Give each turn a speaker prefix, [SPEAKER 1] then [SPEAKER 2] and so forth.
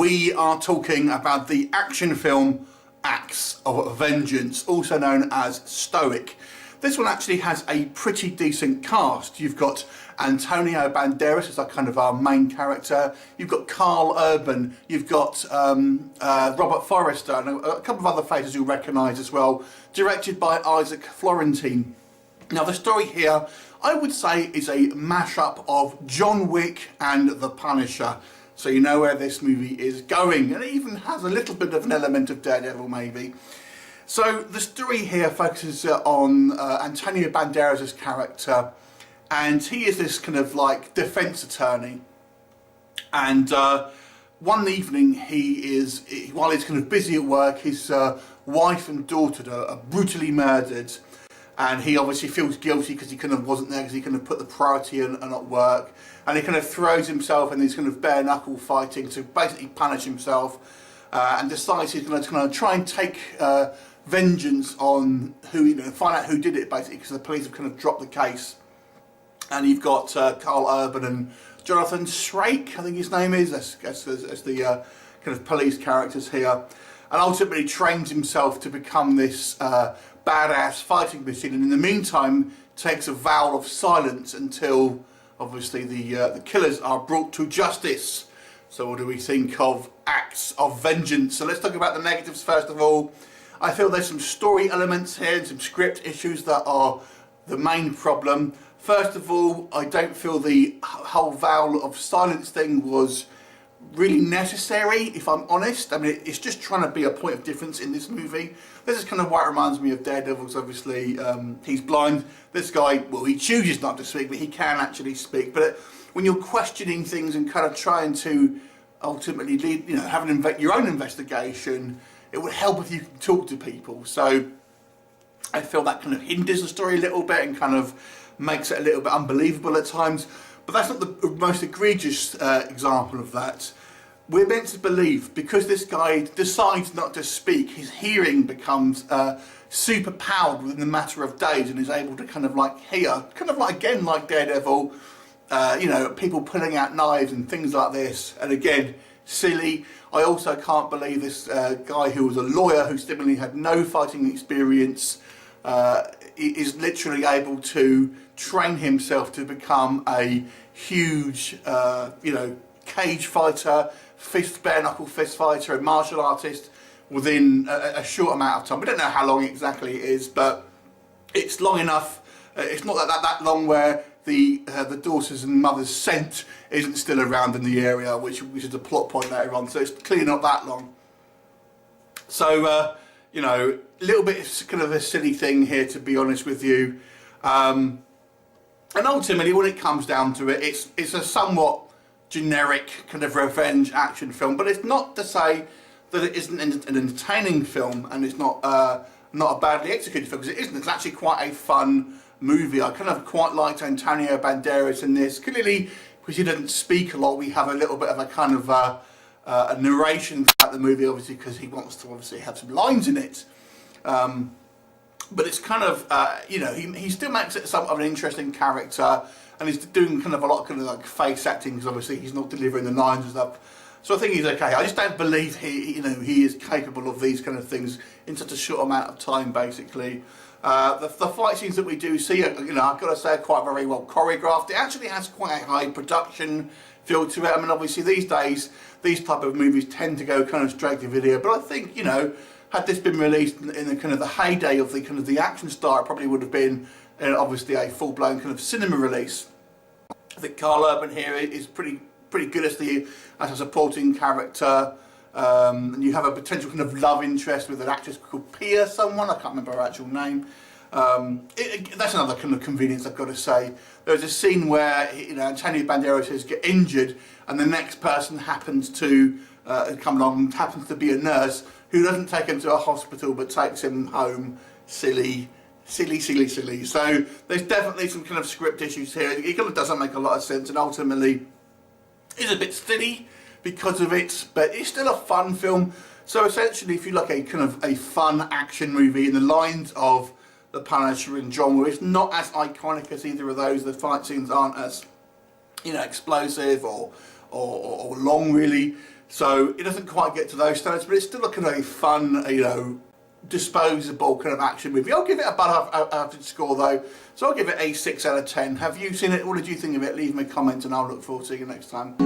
[SPEAKER 1] we are talking about the action film Acts of Vengeance, also known as Stoic. This one actually has a pretty decent cast. You've got Antonio Banderas as our main character. You've got Karl Urban. You've got Robert Forrester and a couple of other faces you'll recognise as well. Directed by Isaac Florentine. Now the story here, I would say, is a mashup of John Wick and The Punisher. So you know where this movie is going, and it even has a little bit of an element of Daredevil maybe. So the story here focuses on Antonio Banderas' character, and he is this defence attorney. And one evening while he's busy at work, his wife and daughter are brutally murdered. And he obviously feels guilty because he wasn't there, because he put the priority in and at work. And he throws himself in this bare knuckle fighting to basically punish himself, and decides he's going to try and take vengeance on find out who did it basically, because the police have dropped the case. And you've got Karl Urban and Jonathan Frakes, I think his name is, as the police characters here. And ultimately trains himself to become this badass fighting machine, and in the meantime takes a vow of silence until obviously the killers are brought to justice. So what do we think of Acts of Vengeance? So let's talk about the negatives first of all. I feel there's some story elements here and some script issues that are the main problem. First of all, I don't feel the whole vow of silence thing was really necessary, if I'm honest. I mean, it's just trying to be a point of difference in this movie. This is what it reminds me of Daredevil's, obviously. He's blind. This guy, well, he chooses not to speak, but he can actually speak. But when you're questioning things and trying to ultimately lead, have your own investigation, it would help if you can talk to people. So I feel that hinders the story a little bit and makes it a little bit unbelievable at times. But that's not the most egregious example of that. We're meant to believe, because this guy decides not to speak, his hearing becomes super powered within the matter of days, and is able to hear, again like Daredevil, people pulling out knives and things like this. And again, silly. I also can't believe this guy who was a lawyer, who seemingly had no fighting experience, is literally able to train himself to become a huge, cage fighter, bare knuckle fist fighter, a martial artist within a short amount of time. We don't know how long exactly it is, but it's long enough. It's not that long where the daughters and mothers' scent isn't still around in the area, which is a plot point later on. So it's clearly not that long. So a little bit of a silly thing here, to be honest with you. And ultimately, when it comes down to it, it's a somewhat generic revenge action film. But it's not to say that it isn't an entertaining film, and it's not a badly executed film, because it isn't. It's actually quite a fun movie. I quite liked Antonio Banderas in this. Clearly, because he doesn't speak a lot, we have a little bit of a narration throughout the movie, obviously, because he wants to have some lines in it. But it's he still makes it somewhat of an interesting character, and he's doing a lot of face acting, because obviously he's not delivering the lines and stuff. So I think he's okay. I just don't believe he is capable of these things in such a short amount of time, basically. The fight scenes that we do see, I've got to say, are quite very well choreographed. It actually has quite a high production feel to it. I mean, obviously these days, these type of movies tend to go straight to video, but I think, had this been released in the the heyday of the action star, it probably would have been obviously a full-blown cinema release. I think Karl Urban here is pretty good as a supporting character. And you have a potential love interest with an actress called Pia someone, I can't remember her actual name. That's another convenience, I've got to say. There's a scene where Antonio Banderas gets injured, and the next person happens to come along and happens to be a nurse who doesn't take him to a hospital but takes him home. Silly. So there's definitely some script issues here. It doesn't make a lot of sense, and ultimately is a bit silly because of it, but it's still a fun film. So essentially, if you like a fun action movie in the lines of The Punisher and John Wick, it's not as iconic as either of those. The fight scenes aren't as explosive or long really, So it doesn't quite get to those standards, but it's still like a very fun, you know, disposable kind of action movie. I'll give it about average score though, so I'll give it a 6 out of 10. Have you seen it? What did you think of it? Leave me a comment and I'll look forward to seeing you next time.